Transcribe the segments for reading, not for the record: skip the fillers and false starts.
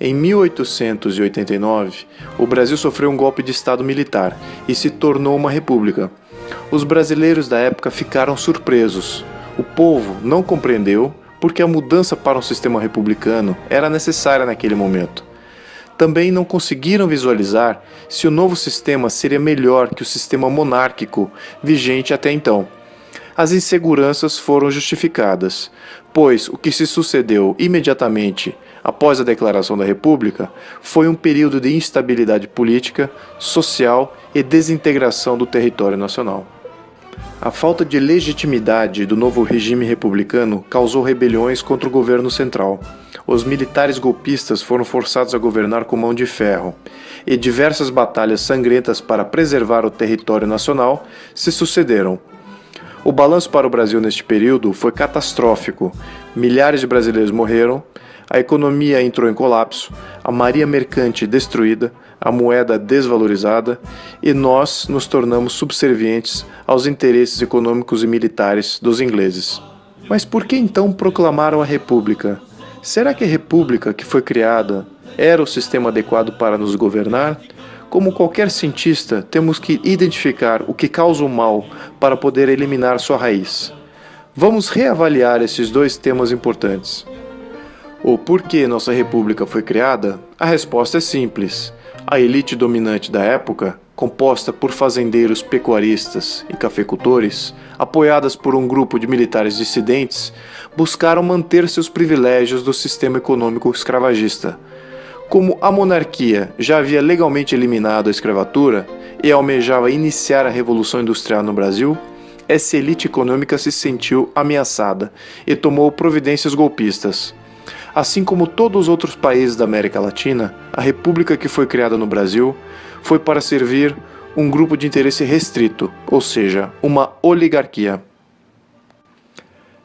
Em 1889, o Brasil sofreu um golpe de Estado militar e se tornou uma república. Os brasileiros da época ficaram surpresos. O povo não compreendeu porque a mudança para um sistema republicano era necessária naquele momento. Também não conseguiram visualizar se o novo sistema seria melhor que o sistema monárquico vigente até então. As inseguranças foram justificadas, pois o que se sucedeu imediatamente após a declaração da República foi um período de instabilidade política, social e desintegração do território nacional. A falta de legitimidade do novo regime republicano causou rebeliões contra o governo central. Os militares golpistas foram forçados a governar com mão de ferro, e diversas batalhas sangrentas para preservar o território nacional se sucederam. O balanço para o Brasil neste período foi catastrófico. Milhares de brasileiros morreram, a economia entrou em colapso, a marinha mercante destruída, a moeda desvalorizada e nós nos tornamos subservientes aos interesses econômicos e militares dos ingleses. Mas por que então proclamaram a República? Será que a República que foi criada era o sistema adequado para nos governar? Como qualquer cientista, temos que identificar o que causa o mal para poder eliminar sua raiz. Vamos reavaliar esses dois temas importantes. O porquê nossa república foi criada? A resposta é simples. A elite dominante da época, composta por fazendeiros pecuaristas e cafeicultores, apoiadas por um grupo de militares dissidentes, buscaram manter seus privilégios do sistema econômico escravagista. Como a monarquia já havia legalmente eliminado a escravatura e almejava iniciar a Revolução Industrial no Brasil, essa elite econômica se sentiu ameaçada e tomou providências golpistas. Assim como todos os outros países da América Latina, a república que foi criada no Brasil foi para servir um grupo de interesse restrito, ou seja, uma oligarquia.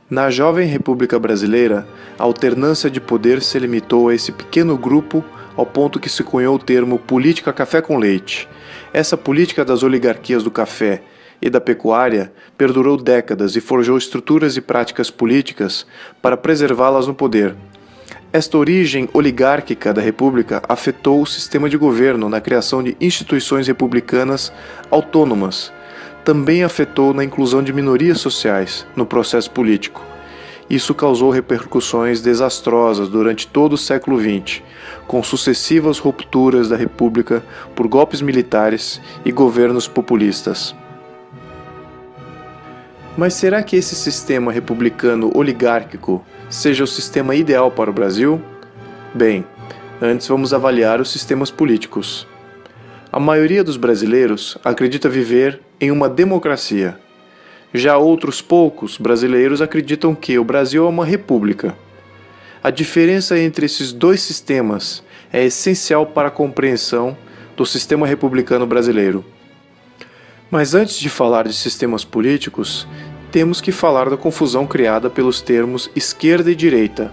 Na jovem República Brasileira, a alternância de poder se limitou a esse pequeno grupo ao ponto que se cunhou o termo política café com leite. Essa política das oligarquias do café e da pecuária perdurou décadas e forjou estruturas e práticas políticas para preservá-las no poder. Esta origem oligárquica da República afetou o sistema de governo na criação de instituições republicanas autônomas. Também afetou na inclusão de minorias sociais no processo político. Isso causou repercussões desastrosas durante todo o século XX, com sucessivas rupturas da República por golpes militares e governos populistas. Mas será que esse sistema republicano oligárquico seja o sistema ideal para o Brasil? Bem, antes vamos avaliar os sistemas políticos. A maioria dos brasileiros acredita viver em uma democracia. Já outros poucos brasileiros acreditam que o Brasil é uma república. A diferença entre esses dois sistemas é essencial para a compreensão do sistema republicano brasileiro. Mas antes de falar de sistemas políticos, temos que falar da confusão criada pelos termos esquerda e direita.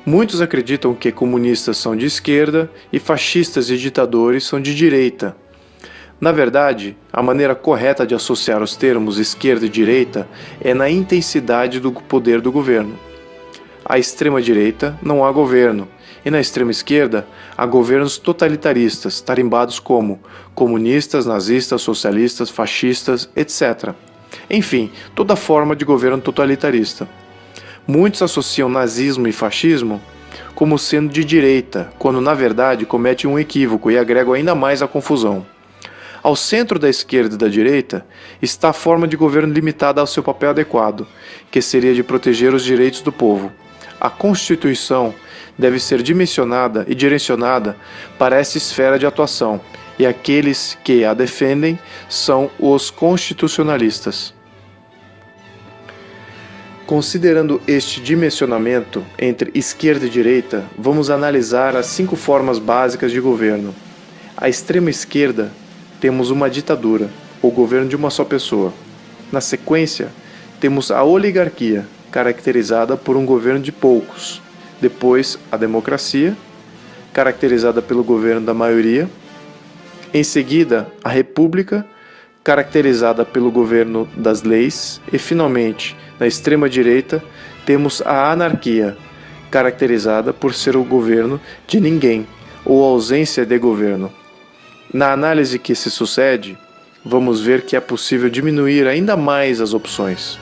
Muitos acreditam que comunistas são de esquerda e fascistas e ditadores são de direita. Na verdade, a maneira correta de associar os termos esquerda e direita é na intensidade do poder do governo. À extrema-direita não há governo, e na extrema-esquerda há governos totalitaristas, tarimbados como comunistas, nazistas, socialistas, fascistas, etc. Enfim, toda forma de governo totalitarista. Muitos associam nazismo e fascismo como sendo de direita, quando na verdade cometem um equívoco e agregam ainda mais a confusão. Ao centro da esquerda e da direita está a forma de governo limitada ao seu papel adequado, que seria de proteger os direitos do povo. A Constituição deve ser dimensionada e direcionada para essa esfera de atuação, e aqueles que a defendem são os constitucionalistas. Considerando este dimensionamento entre esquerda e direita, vamos analisar as 5 formas básicas de governo. À extrema esquerda, temos uma ditadura, ou governo de uma só pessoa. Na sequência, temos a oligarquia, caracterizada por um governo de poucos. Depois, a democracia, caracterizada pelo governo da maioria. Em seguida, a república, caracterizada pelo governo das leis. E, finalmente, na extrema-direita, temos a anarquia, caracterizada por ser o governo de ninguém ou ausência de governo. Na análise que se sucede, vamos ver que é possível diminuir ainda mais as opções.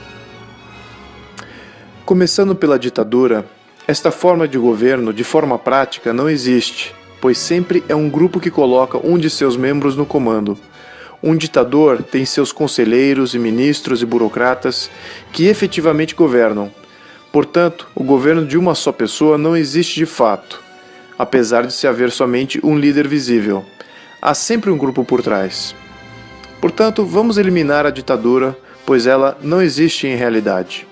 Começando pela ditadura, esta forma de governo, de forma prática, não existe, pois sempre é um grupo que coloca um de seus membros no comando. Um ditador tem seus conselheiros e ministros e burocratas que efetivamente governam. Portanto, o governo de uma só pessoa não existe de fato, apesar de se haver somente um líder visível. Há sempre um grupo por trás. Portanto, vamos eliminar a ditadura, pois ela não existe em realidade.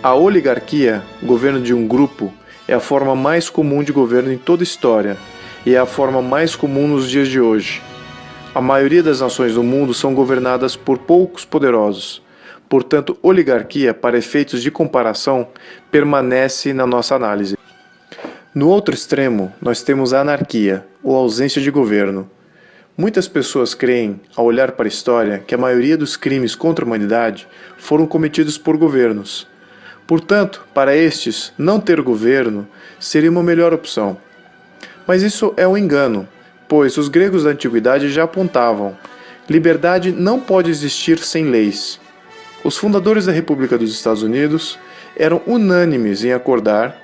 A oligarquia, governo de um grupo, é a forma mais comum de governo em toda a história e é a forma mais comum nos dias de hoje. A maioria das nações do mundo são governadas por poucos poderosos. Portanto, oligarquia, para efeitos de comparação, permanece na nossa análise. No outro extremo, nós temos a anarquia, ou ausência de governo. Muitas pessoas creem, ao olhar para a história, que a maioria dos crimes contra a humanidade foram cometidos por governos. Portanto, para estes, não ter governo seria uma melhor opção. Mas isso é um engano, pois os gregos da antiguidade já apontavam: liberdade não pode existir sem leis. Os fundadores da República dos Estados Unidos eram unânimes em acordar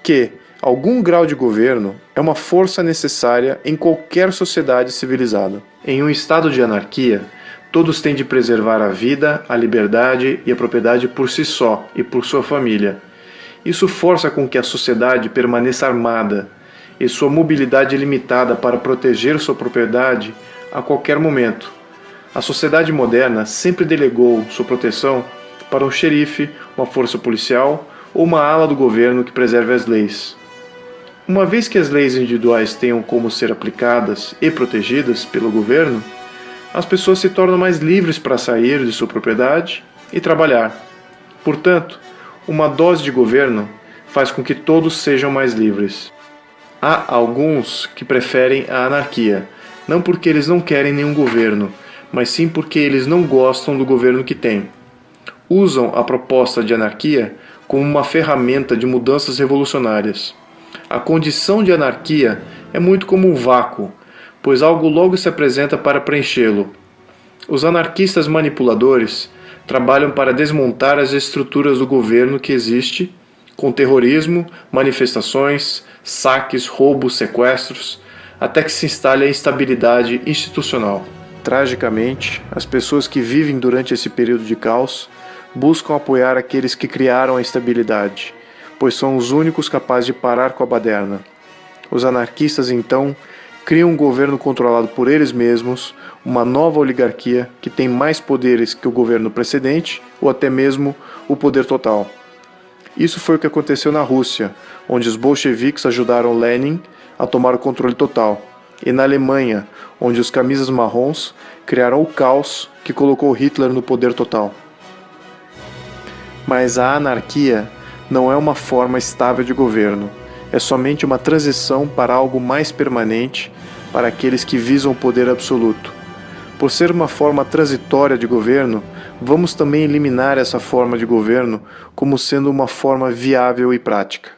que algum grau de governo é uma força necessária em qualquer sociedade civilizada. Em um estado de anarquia, todos têm de preservar a vida, a liberdade e a propriedade por si só e por sua família. Isso força com que a sociedade permaneça armada e sua mobilidade limitada para proteger sua propriedade a qualquer momento. A sociedade moderna sempre delegou sua proteção para um xerife, uma força policial ou uma ala do governo que preserve as leis. Uma vez que as leis individuais tenham como ser aplicadas e protegidas pelo governo, as pessoas se tornam mais livres para sair de sua propriedade e trabalhar. Portanto, uma dose de governo faz com que todos sejam mais livres. Há alguns que preferem a anarquia, não porque eles não querem nenhum governo, mas sim porque eles não gostam do governo que têm. Usam a proposta de anarquia como uma ferramenta de mudanças revolucionárias. A condição de anarquia é muito como um vácuo, pois algo logo se apresenta para preenchê-lo. Os anarquistas manipuladores trabalham para desmontar as estruturas do governo que existe, com terrorismo, manifestações, saques, roubos, sequestros, até que se instale a instabilidade institucional. Tragicamente, as pessoas que vivem durante esse período de caos buscam apoiar aqueles que criaram a instabilidade, pois são os únicos capazes de parar com a baderna. Os anarquistas, então, criam um governo controlado por eles mesmos, uma nova oligarquia que tem mais poderes que o governo precedente ou até mesmo o poder total. Isso foi o que aconteceu na Rússia, onde os bolcheviques ajudaram Lenin a tomar o controle total, e na Alemanha, onde os camisas marrons criaram o caos que colocou Hitler no poder total. Mas a anarquia não é uma forma estável de governo, é somente uma transição para algo mais permanente para aqueles que visam o poder absoluto. Por ser uma forma transitória de governo, vamos também eliminar essa forma de governo como sendo uma forma viável e prática.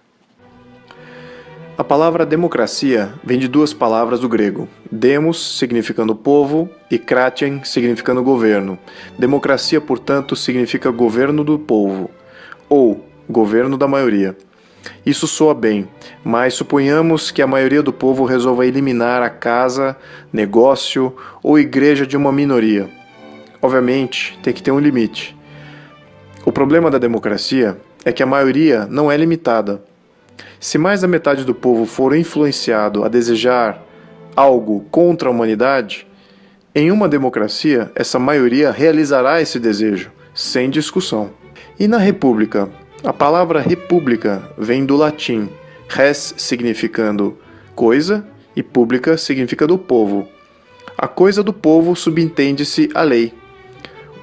A palavra democracia vem de duas palavras do grego: demos, significando povo, e kraten, significando governo. Democracia, portanto, significa governo do povo, ou governo da maioria. Isso soa bem, mas suponhamos que a maioria do povo resolva eliminar a casa, negócio ou igreja de uma minoria. Obviamente, tem que ter um limite. O problema da democracia é que a maioria não é limitada. Se mais da metade do povo for influenciado a desejar algo contra a humanidade, em uma democracia, essa maioria realizará esse desejo, sem discussão. E na república? A palavra república vem do latim, res significando coisa e pública significa do povo. A coisa do povo subentende-se a lei.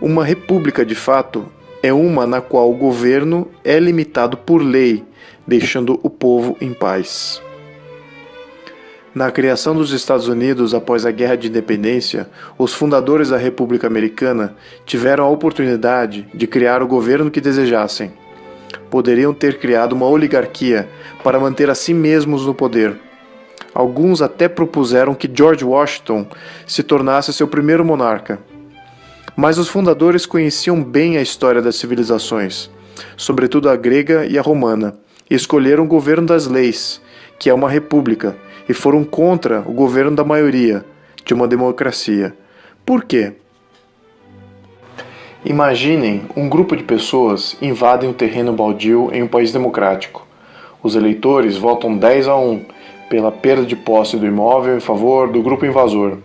Uma república, de fato, é uma na qual o governo é limitado por lei, deixando o povo em paz. Na criação dos Estados Unidos após a Guerra de Independência, os fundadores da República Americana tiveram a oportunidade de criar o governo que desejassem. poderiam ter criado uma oligarquia para manter a si mesmos no poder. Alguns até propuseram que George Washington se tornasse seu primeiro monarca. Mas os fundadores conheciam bem a história das civilizações, sobretudo a grega e a romana, e escolheram o governo das leis, que é uma república, e foram contra o governo da maioria, de uma democracia. Por quê? Imaginem um grupo de pessoas invadem um terreno baldio em um país democrático. Os eleitores votam 10-1 pela perda de posse do imóvel em favor do grupo invasor.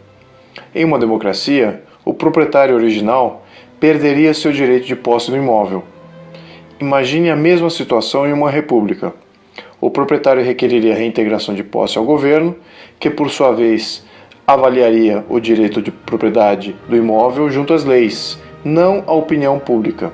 Em uma democracia, o proprietário original perderia seu direito de posse do imóvel. Imagine a mesma situação em uma república. O proprietário requeriria reintegração de posse ao governo, que por sua vez avaliaria o direito de propriedade do imóvel junto às leis, não à opinião pública.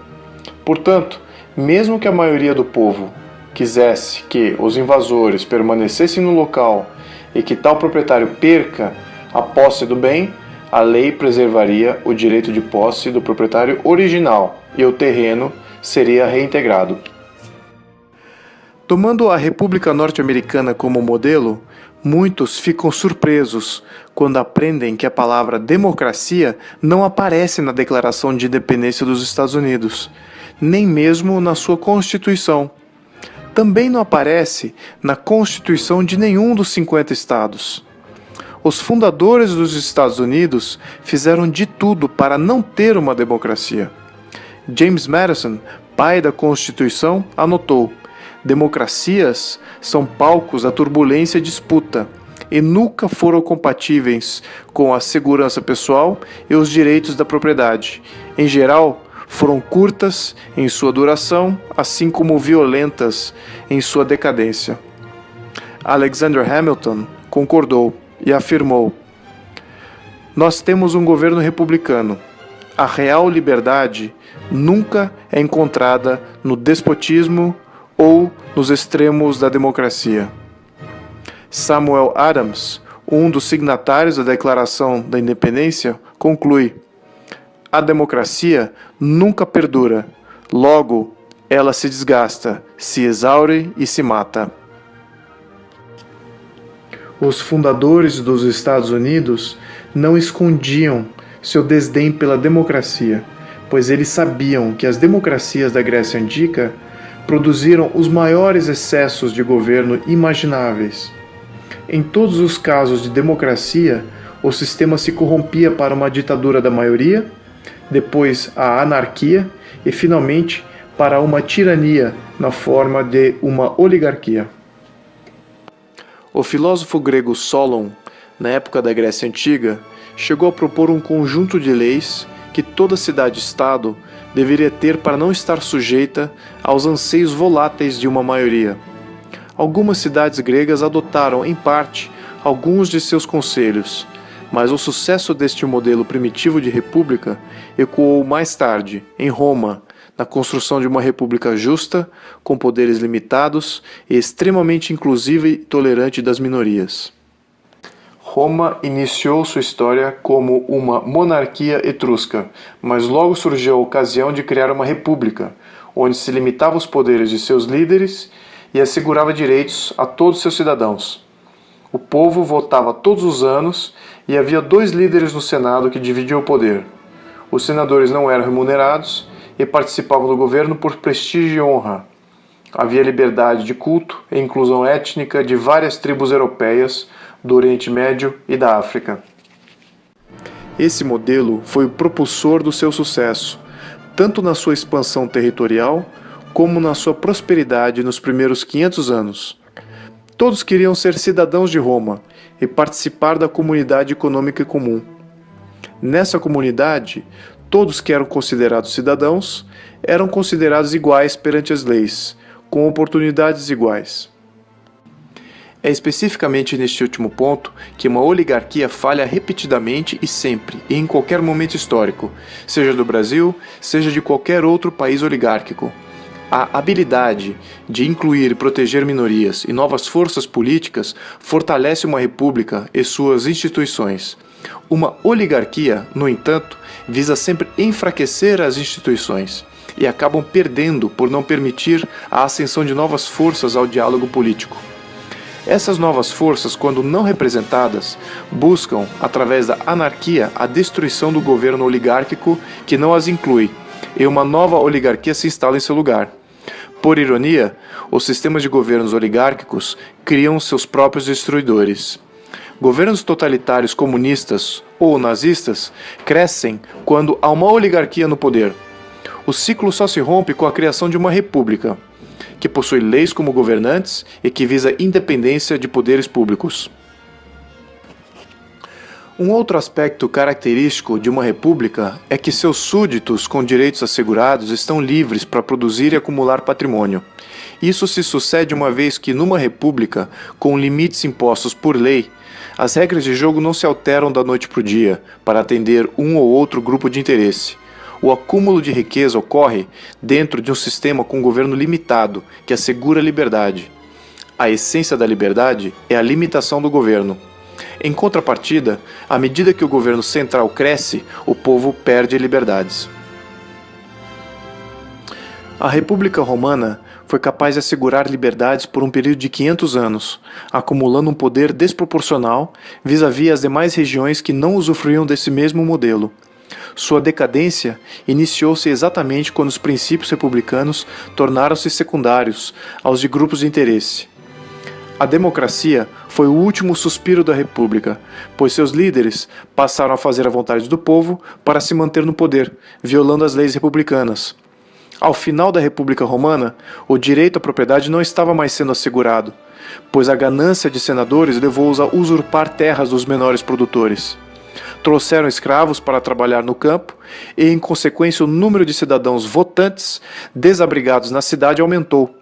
Portanto, mesmo que a maioria do povo quisesse que os invasores permanecessem no local e que tal proprietário perca a posse do bem, a lei preservaria o direito de posse do proprietário original e o terreno seria reintegrado. Tomando a República Norte-Americana como modelo, muitos ficam surpresos quando aprendem que a palavra democracia não aparece na Declaração de Independência dos Estados Unidos, nem mesmo na sua Constituição. Também não aparece na Constituição de nenhum dos 50 estados. Os fundadores dos Estados Unidos fizeram de tudo para não ter uma democracia. James Madison, pai da Constituição, anotou: democracias são palcos da turbulência e disputa, e nunca foram compatíveis com a segurança pessoal e os direitos da propriedade. Em geral, foram curtas em sua duração, assim como violentas em sua decadência. Alexander Hamilton concordou e afirmou: nós temos um governo republicano. A real liberdade nunca é encontrada no despotismo ou nos extremos da democracia. Samuel Adams, um dos signatários da Declaração da Independência, conclui: a democracia nunca perdura, logo ela se desgasta, se exaure e se mata. Os fundadores dos Estados Unidos não escondiam seu desdém pela democracia, pois eles sabiam que as democracias da Grécia Antiga produziram os maiores excessos de governo imagináveis. Em todos os casos de democracia, o sistema se corrompia para uma ditadura da maioria, depois a anarquia e, finalmente, para uma tirania na forma de uma oligarquia. O filósofo grego Solon, na época da Grécia Antiga, chegou a propor um conjunto de leis que toda cidade-estado deveria ter para não estar sujeita aos anseios voláteis de uma maioria. Algumas cidades gregas adotaram, em parte, alguns de seus conselhos, mas o sucesso deste modelo primitivo de república ecoou mais tarde, em Roma, na construção de uma república justa, com poderes limitados e extremamente inclusiva e tolerante das minorias. Roma iniciou sua história como uma monarquia etrusca, mas logo surgiu a ocasião de criar uma república, onde se limitava os poderes de seus líderes e assegurava direitos a todos seus cidadãos. O povo votava todos os anos e havia 2 líderes no Senado que dividiam o poder. Os senadores não eram remunerados e participavam do governo por prestígio e honra. Havia liberdade de culto e inclusão étnica de várias tribos europeias do Oriente Médio e da África. Esse modelo foi o propulsor do seu sucesso, tanto na sua expansão territorial como na sua prosperidade nos primeiros 500 anos. Todos queriam ser cidadãos de Roma e participar da comunidade econômica comum. Nessa comunidade, todos que eram considerados cidadãos eram considerados iguais perante as leis, com oportunidades iguais. É especificamente neste último ponto que uma oligarquia falha repetidamente e sempre, e em qualquer momento histórico, seja do Brasil, seja de qualquer outro país oligárquico. A habilidade de incluir e proteger minorias e novas forças políticas fortalece uma república e suas instituições. Uma oligarquia, no entanto, visa sempre enfraquecer as instituições e acabam perdendo por não permitir a ascensão de novas forças ao diálogo político. Essas novas forças, quando não representadas, buscam, através da anarquia, a destruição do governo oligárquico que não as inclui, e uma nova oligarquia se instala em seu lugar. Por ironia, os sistemas de governos oligárquicos criam seus próprios destruidores. Governos totalitários comunistas ou nazistas crescem quando há uma oligarquia no poder. O ciclo só se rompe com a criação de uma república, que possui leis como governantes e que visa independência de poderes públicos. Um outro aspecto característico de uma república é que seus súditos com direitos assegurados estão livres para produzir e acumular patrimônio. Isso se sucede uma vez que, numa república, com limites impostos por lei, as regras de jogo não se alteram da noite para o dia para atender um ou outro grupo de interesse. O acúmulo de riqueza ocorre dentro de um sistema com um governo limitado, que assegura a liberdade. A essência da liberdade é a limitação do governo. Em contrapartida, à medida que o governo central cresce, o povo perde liberdades. A República Romana foi capaz de assegurar liberdades por um período de 500 anos, acumulando um poder desproporcional vis-à-vis as demais regiões que não usufruíam desse mesmo modelo. Sua decadência iniciou-se exatamente quando os princípios republicanos tornaram-se secundários aos de grupos de interesse. A democracia foi o último suspiro da República, pois seus líderes passaram a fazer a vontade do povo para se manter no poder, violando as leis republicanas. Ao final da República Romana, o direito à propriedade não estava mais sendo assegurado, pois a ganância de senadores levou-os a usurpar terras dos menores produtores. Trouxeram escravos para trabalhar no campo e, em consequência, o número de cidadãos votantes desabrigados na cidade aumentou.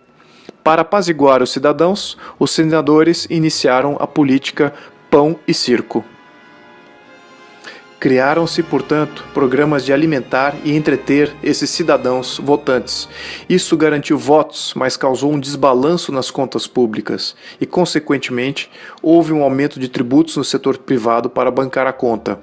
Para apaziguar os cidadãos, os senadores iniciaram a política pão e circo. Criaram-se, portanto, programas de alimentar e entreter esses cidadãos votantes. Isso garantiu votos, mas causou um desbalanço nas contas públicas e, consequentemente, houve um aumento de tributos no setor privado para bancar a conta.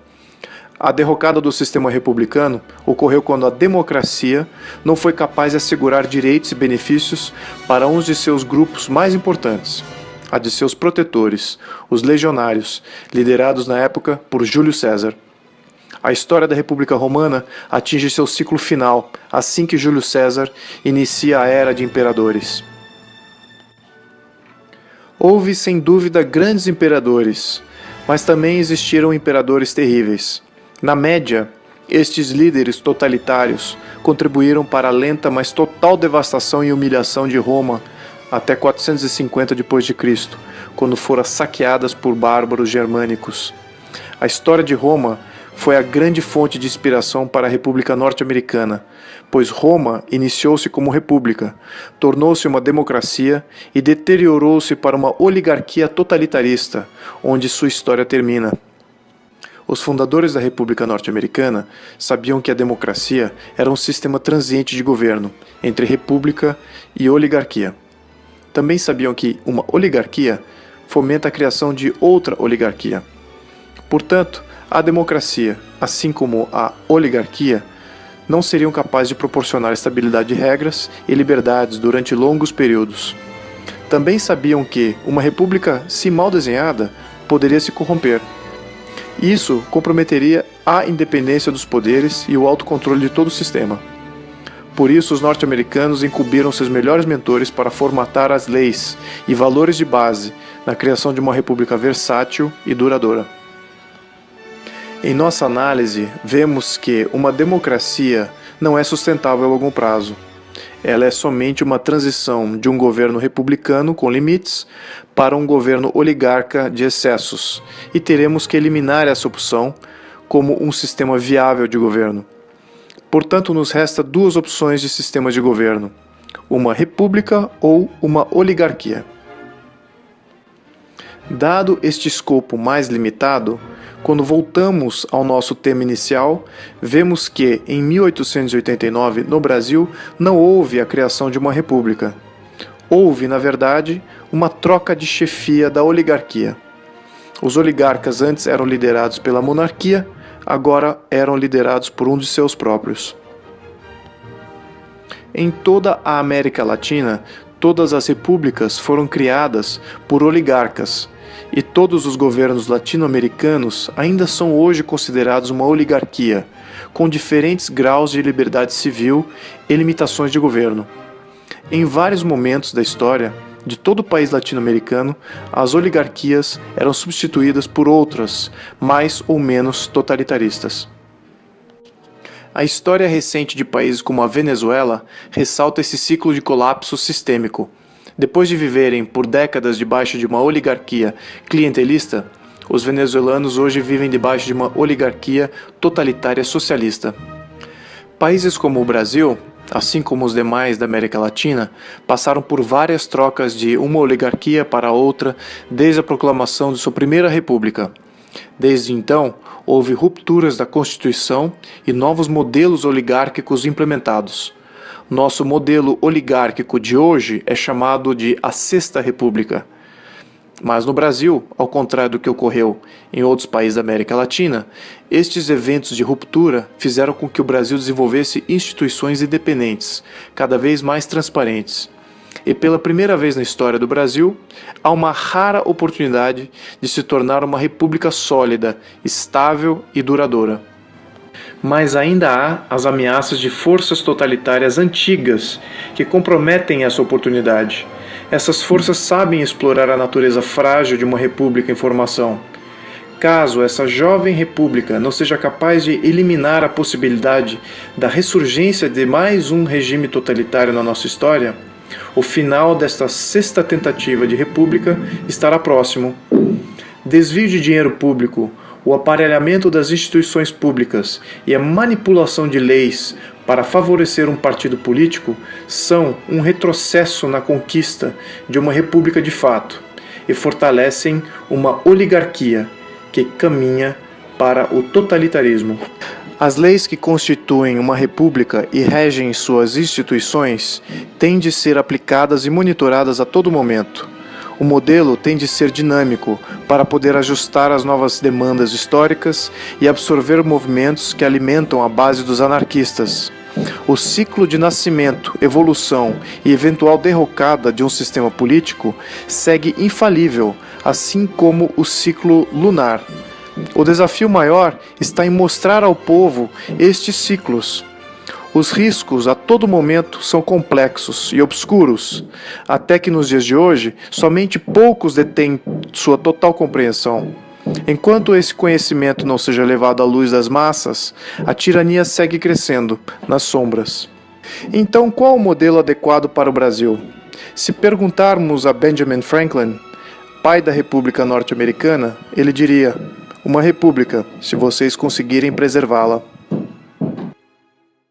A derrocada do sistema republicano ocorreu quando a democracia não foi capaz de assegurar direitos e benefícios para um de seus grupos mais importantes, a de seus protetores, os legionários, liderados na época por Júlio César. A história da República Romana atinge seu ciclo final, assim que Júlio César inicia a era de imperadores. Houve, sem dúvida, grandes imperadores, mas também existiram imperadores terríveis. Na média, estes líderes totalitários contribuíram para a lenta, mas total devastação e humilhação de Roma até 450 d.C., quando foram saqueadas por bárbaros germânicos. A história de Roma foi a grande fonte de inspiração para a República Norte-Americana, pois Roma iniciou-se como república, tornou-se uma democracia e deteriorou-se para uma oligarquia totalitarista, onde sua história termina. Os fundadores da República Norte-Americana sabiam que a democracia era um sistema transiente de governo, entre república e oligarquia. Também sabiam que uma oligarquia fomenta a criação de outra oligarquia. Portanto, a democracia, assim como a oligarquia, não seriam capazes de proporcionar estabilidade de regras e liberdades durante longos períodos. Também sabiam que uma república, se mal desenhada, poderia se corromper. Isso comprometeria a independência dos poderes e o autocontrole de todo o sistema. Por isso, os norte-americanos incumbiram seus melhores mentores para formatar as leis e valores de base na criação de uma república versátil e duradoura. Em nossa análise, vemos que uma democracia não é sustentável a longo prazo. Ela é somente uma transição de um governo republicano com limites para um governo oligarca de excessos, e teremos que eliminar essa opção como um sistema viável de governo. Portanto, nos resta duas opções de sistemas de governo: uma república ou uma oligarquia. Dado este escopo mais limitado, quando voltamos ao nosso tema inicial, vemos que, em 1889, no Brasil, não houve a criação de uma república. Houve, na verdade, uma troca de chefia da oligarquia. Os oligarcas antes eram liderados pela monarquia, agora eram liderados por um de seus próprios. Em toda a América Latina, todas as repúblicas foram criadas por oligarcas, e todos os governos latino-americanos ainda são hoje considerados uma oligarquia, com diferentes graus de liberdade civil e limitações de governo. Em vários momentos da história de todo o país latino-americano, as oligarquias eram substituídas por outras, mais ou menos totalitaristas. A história recente de países como a Venezuela ressalta esse ciclo de colapso sistêmico. Depois de viverem por décadas debaixo de uma oligarquia clientelista, os venezuelanos hoje vivem debaixo de uma oligarquia totalitária socialista. Países como o Brasil, assim como os demais da América Latina, passaram por várias trocas de uma oligarquia para outra desde a proclamação de sua primeira república. Desde então, houve rupturas da Constituição e novos modelos oligárquicos implementados. Nosso modelo oligárquico de hoje é chamado de a Sexta República. Mas no Brasil, ao contrário do que ocorreu em outros países da América Latina, estes eventos de ruptura fizeram com que o Brasil desenvolvesse instituições independentes, cada vez mais transparentes. E pela primeira vez na história do Brasil, há uma rara oportunidade de se tornar uma república sólida, estável e duradoura. Mas ainda há as ameaças de forças totalitárias antigas que comprometem essa oportunidade. Essas forças sabem explorar a natureza frágil de uma república em formação. Caso essa jovem república não seja capaz de eliminar a possibilidade da ressurgência de mais um regime totalitário na nossa história, o final desta sexta tentativa de república estará próximo. Desvio de dinheiro público, o aparelhamento das instituições públicas e a manipulação de leis para favorecer um partido político são um retrocesso na conquista de uma república de fato e fortalecem uma oligarquia que caminha para o totalitarismo. As leis que constituem uma república e regem suas instituições têm de ser aplicadas e monitoradas a todo momento. O modelo tem de ser dinâmico para poder ajustar às novas demandas históricas e absorver movimentos que alimentam a base dos anarquistas. O ciclo de nascimento, evolução e eventual derrocada de um sistema político segue infalível, assim como o ciclo lunar. O desafio maior está em mostrar ao povo estes ciclos. Os riscos a todo momento são complexos e obscuros, até que nos dias de hoje somente poucos detêm sua total compreensão. Enquanto esse conhecimento não seja levado à luz das massas, a tirania segue crescendo nas sombras. Então, qual o modelo adequado para o Brasil? Se perguntarmos a Benjamin Franklin, pai da República Norte-Americana, ele diria: uma república, se vocês conseguirem preservá-la.